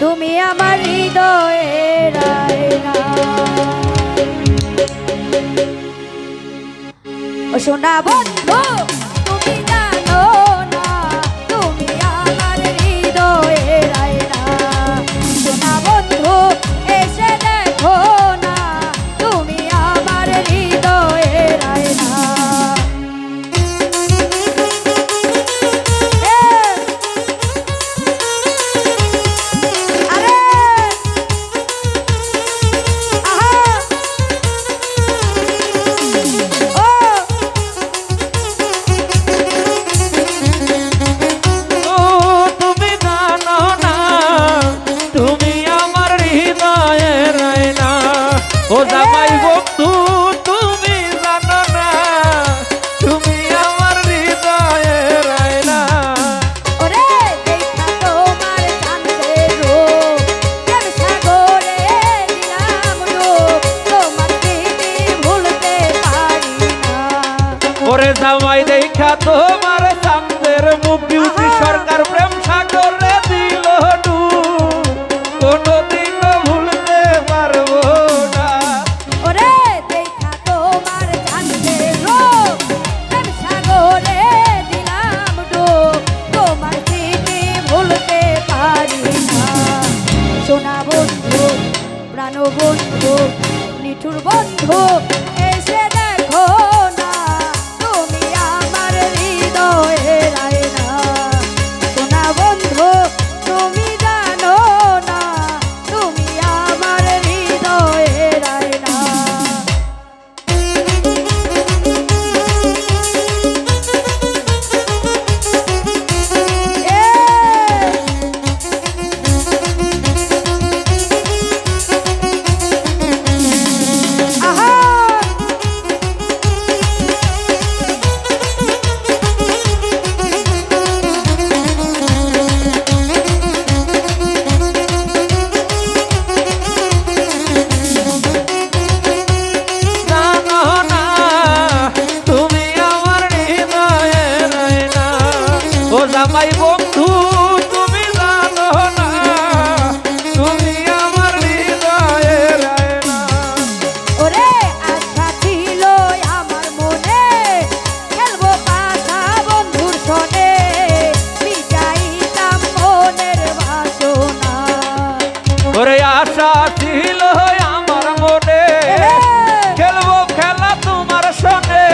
তুমি আমার হৃদয়ের আয়না। ও সোনা বন্ধু তুমি জানো না, তুমি আমার হৃদয়ের আয়না। সোনা বন্ধু এসে দেখো না, তুমি আমার হৃদয়ের আয়না। ও জামাই বন্ধু তুমি জানো না, তুমি আমার হৃদয়ের আয়না। ওরে দেখা তোমার চাঁদের রূপ, প্রেম সাগরে দিলাম ডুব, তোমার স্মৃতি ভুলতে পারি না। ওরে জামাই দেখা তোমার চাঁদের মুখ, বিউটি সরকার প্রেম সাগরে দিল ডুব, কোনদিন ভুলতে পারবো না। ওরে দেখা তোমার চাঁদের রূপ, প্রেম সাগরে দিলাম ডুব, তোমার স্মৃতি ভুলতে পারি না। সোনা বন্ধু প্রাণ বন্ধু নিঠুর বন্ধু এসে দেখো না, তুমি আমার হৃদয়ের আয়না। সোনা বন্ধু তুমি জানো না, তুমি আমার হৃদয়ের আয়না। জানো না তুমি আমার হৃদয়ের আয়না। ও জামাই বন্ধু তুমি জানো না, তুমি আমার হৃদয়ের আয়না। ওরে আশা ছিল আমার মনে, খেলবো পাশা বন্ধুর সনে, মিটাইতাম মনের বাসনা। ওরে আশা ছিল আমার মনে, খেলবো খেলা তোমার সনে,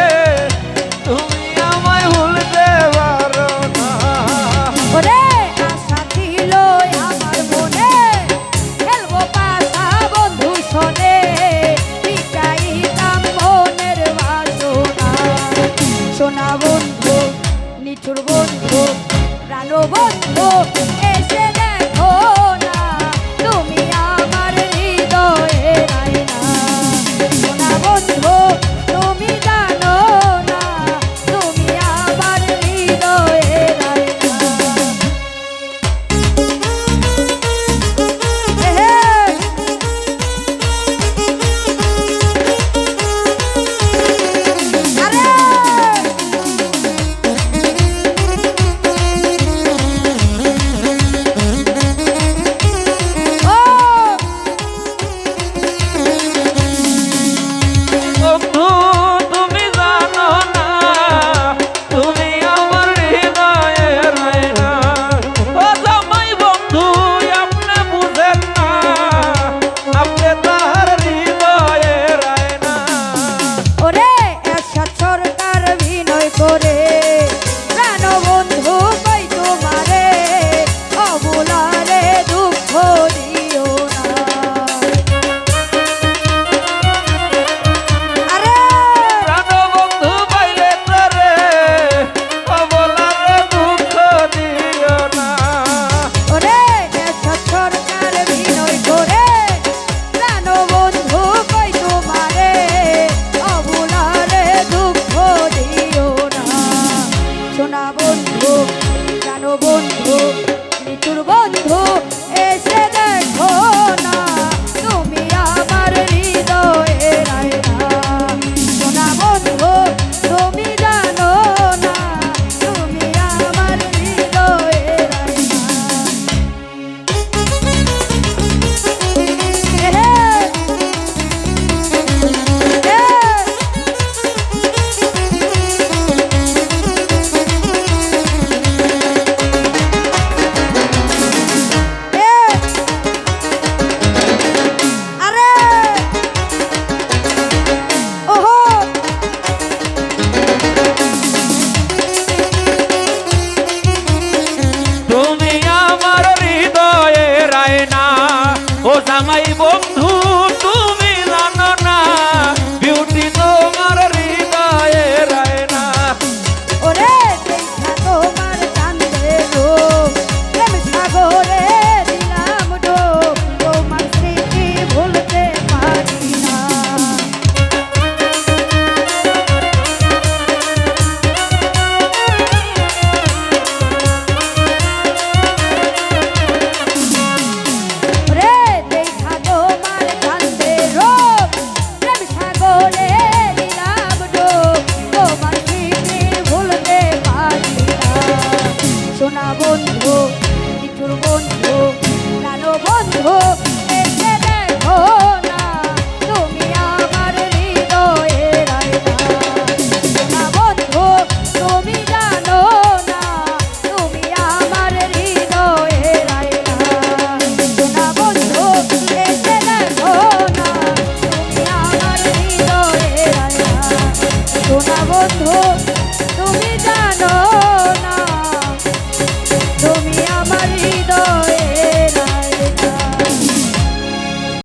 তুমি আমায় ভুলতে পারো না। ওরে আশা ছিল আমার মনে, খেলবো পাশা বন্ধুর সনে, মিটাইতাম মনের বাসনা। সোনা বন্ধু নিঠুর বন্ধু প্রাণ বন্ধু এসে দেখো না, তুমি আমার হৃদয়ের আয়না। সোনা বন্ধু তুমি জানো না, তুমি আমার হৃদয়ের আয়না। বন্ধু তুমি জানো না, তুমি আমার হৃদয়ের আয়না। ও জামাই বন্ধু আপনি বুঝেন না, আপনি তার হৃদয়ের আয়না। ওরে এরশাদ সরকার বিনয় করে, প্রাণ বন্ধু কই তোমারে, অবুলারে দুঃখ দিও না। আরে প্রাণবন্ধু পাইলে তারে, অবলারে দুঃখ দিও না। ওরে এরশাদ সরকার বিনয় করে, প্রাণ বন্ধু কই তোমারে, অবুলারে দুঃখ দিও না। সোনা বন্ধু প্রাণ বন্ধু নিঠুর বন্ধু এসে দেখো না, তুমি আমার হৃদয়ের আয়না। সোনা বন্ধু তুমি জানো না, তুমি আমার হৃদয়ের আয়না। জামাই বন্ধু তুমি জানো না বিউটি তোমার হৃদয়ে রায় না ওরে দেখা তোমার চাঁদের রূপ প্রেম সাগরে দিলাম ডুব তোমার স্মৃতি ভুলতে পারি না ওরে দেখা তোমার চাঁদের রূপ প্রেম সাগরে দিলাম ডুব তোমার স্মৃতি ভুলতে পারি না সোনা বন্ধু নিঠুর বন্ধু প্রাণ বন্ধু